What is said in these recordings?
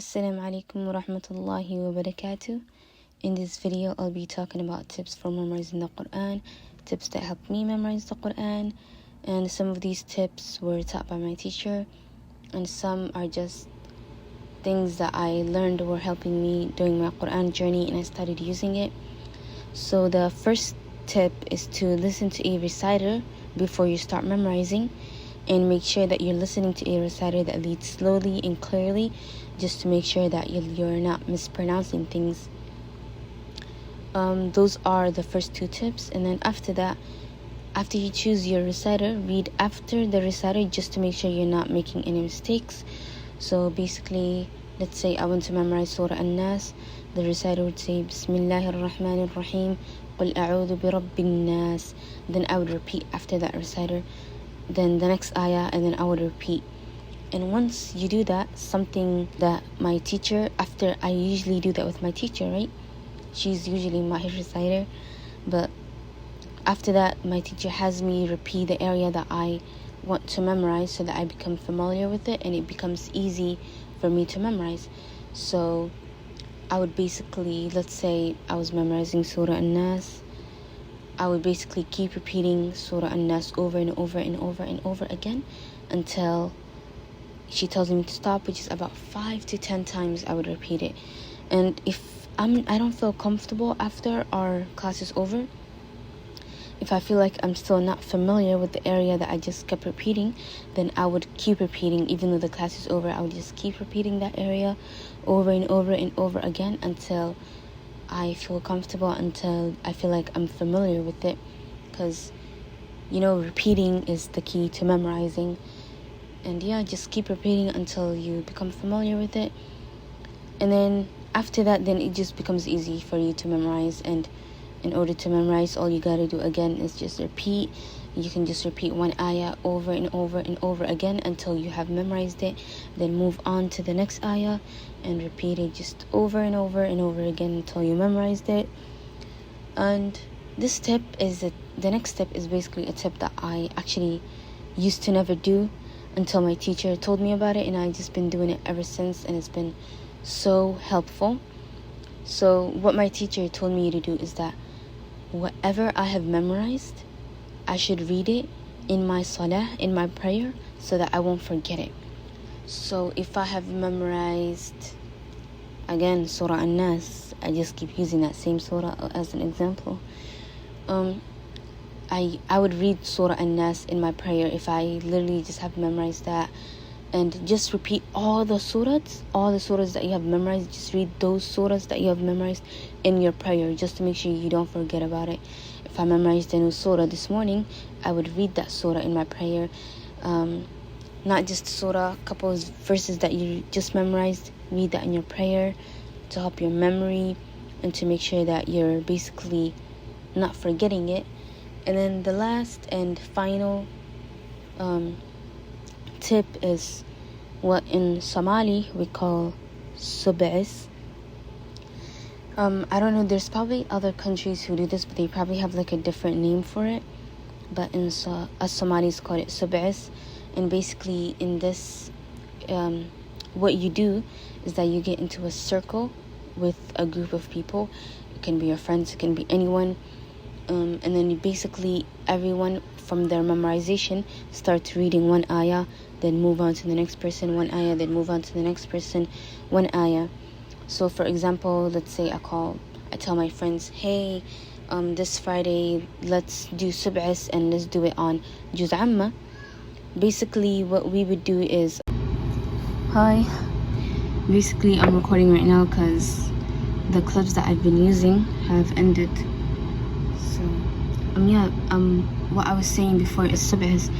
Assalamu Alaikum wa rahmatullahi wa barakatuh. In this video, I'll be talking about tips for memorizing the Quran, tips that helped me memorize the Quran, and some of these tips were taught by my teacher, and some are just things that I learned were helping me during my Quran journey, and I started using it. So the first tip is to listen to a reciter before you start memorizing, and make sure that you're listening to a reciter that leads slowly and clearly, just to make sure that you're not mispronouncing things. Those are the first two tips. And then after that, after you choose your reciter, read after the reciter just to make sure you're not making any mistakes. So basically, let's say I want to memorize Surah An-Nas. The reciter would say Bismillahir Rahmanir Rahim, Qul a'udhu bi Rabbin Nas. Then I would repeat after that reciter, then the next ayah, and then I would repeat. And once you do that, something that my teacher, after I usually do that with my teacher, right? She's usually my reciter, but after that, my teacher has me repeat the area that I want to memorize so that I become familiar with it and it becomes easy for me to memorize. So I would basically, let's say I was memorizing Surah An-Nas, I would basically keep repeating Surah An-Nas over and over and over and over again until she tells me to stop, which is about 5 to 10 times I would repeat it. And if I don't feel comfortable after our class is over, if I feel like I'm still not familiar with the area that I just kept repeating, then I would keep repeating. Even though the class is over, I would just keep repeating that area over and over and over again until I feel comfortable, until I feel like I'm familiar with it. Because, repeating is the key to memorizing. And just keep repeating until you become familiar with it. And then after that, then it just becomes easy for you to memorize. And in order to memorize, all you gotta do again is just repeat. You can just repeat one ayah over and over and over again until you have memorized it. Then move on to the next ayah and repeat it just over and over and over again until you memorized it. And this tip is the next step is basically a tip that I actually used to never do until my teacher told me about it, and I've just been doing it ever since, and it's been so helpful. So what my teacher told me to do is that whatever I have memorized, I should read it in my salah, in my prayer, so that I won't forget it. So if I have memorized, again, Surah An-Nas, I just keep using that same surah as an example. I would read Surah An-Nas in my prayer if I literally just have memorized that, and just repeat all the surahs that you have memorized. Just read those surahs that you have memorized in your prayer just to make sure you don't forget about it. If I memorized a new surah this morning, I would read that surah in my prayer. Not just surah, a couple of verses that you just memorized, read that in your prayer to help your memory and to make sure that you're basically not forgetting it. And then the last and final tip is what in Somali we call sub'is. I don't know, there's probably other countries who do this, but they probably have like a different name for it. But in us Somalis call it sub'is. And basically in this, what you do is that you get into a circle with a group of people. It can be your friends, it can be anyone. And then you basically, everyone from their memorization starts reading one ayah, then move on to the next person, one ayah, then move on to the next person, one ayah. So for example, let's say I tell my friends, hey, this Friday, let's do sub'is and let's do it on Juz Amma. Basically, what we would do is, hi, basically I'm recording right now because the clips that I've been using have ended. So, what I was saying before is sub'is.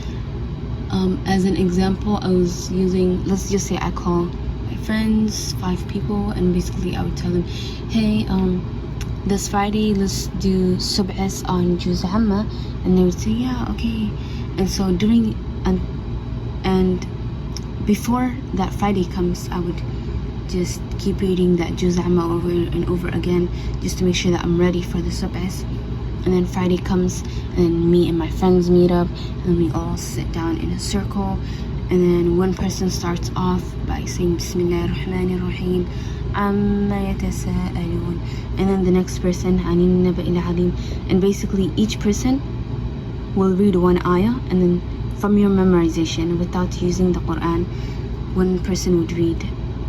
As an example, I was using, let's just say I call my friends, 5 people, and basically I would tell them, hey, this Friday let's do sub'is on Juz Amma, and they would say, yeah, okay. And so and before that Friday comes, I would just keep reading that Juz Amma over and over again just to make sure that I'm ready for the sub'is. And then Friday comes and me and my friends meet up and we all sit down in a circle And then one person starts off by saying Bismillah ar-Rahman ar-Rahim, Amma yatasa'alun. And then the next person, Anin Naba'il Alim. And basically each person will read one ayah, and then from your memorization, without using the Quran, one person would read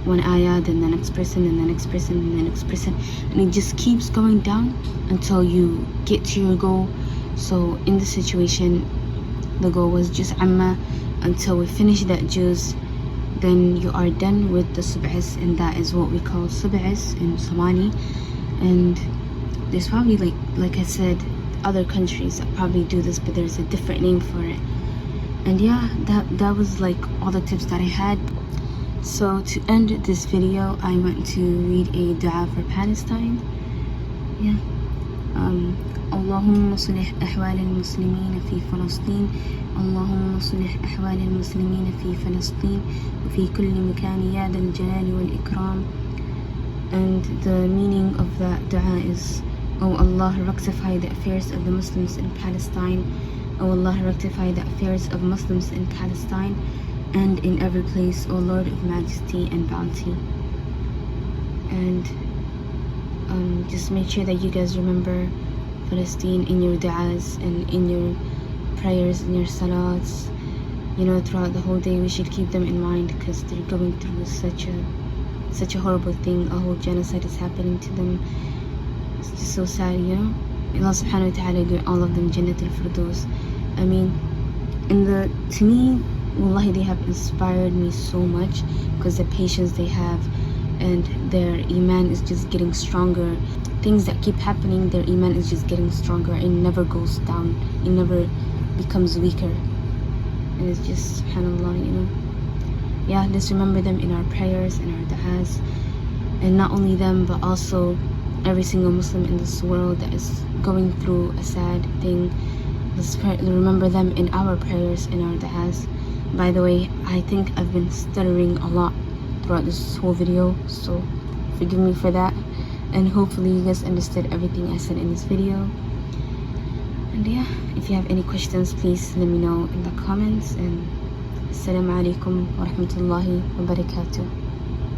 one ayah, then the next person, and the next person, and the next person. And it just keeps going down until you get to your goal. So in this situation, the goal was just Amma until we finish that juz. Then you are done with the sub'is, and that is what we call sub'is in Somali. And there's probably, like I said, other countries that probably do this, but there's a different name for it. And yeah, that was like all the tips that I had. So to end this video, I went to read a dua for Palestine. Yeah. اللهم صلح أحوال المسلمين في فلسطين اللهم صلح أحوال المسلمين في فلسطين وفي كل مكان يا ذا الجلال والإكرام. And the meaning of that dua is, O Allah, rectify the affairs of the Muslims in Palestine. O Allah, rectify the affairs of Muslims in Palestine and in every place, O Lord of majesty and bounty. And just make sure that you guys remember Palestine in your du'as and in your prayers, in your salats. You know, throughout the whole day we should keep them in mind, because they're going through such a horrible thing. A whole genocide is happening to them. It's just so sad, you know. Allah subhanahu wa ta'ala grant all of them Jannat al-Firdaus. I mean, to me, wallahi, they have inspired me so much, because the patience they have, and their iman is just getting stronger. Things that keep happening, their iman is just getting stronger. It never goes down. It never becomes weaker. And it's just, subhanallah, you know. Yeah, let's remember them in our prayers and our du'as. And not only them, but also every single Muslim in this world that is going through a sad thing. Let's remember them in our prayers and our du'as. By the way, I think I've been stuttering a lot throughout this whole video, so forgive me for that. And hopefully you guys understood everything I said in this video. And yeah, if you have any questions, please let me know in the comments. And Assalamu Alaikum wa rahmatullahi wa barakatuh.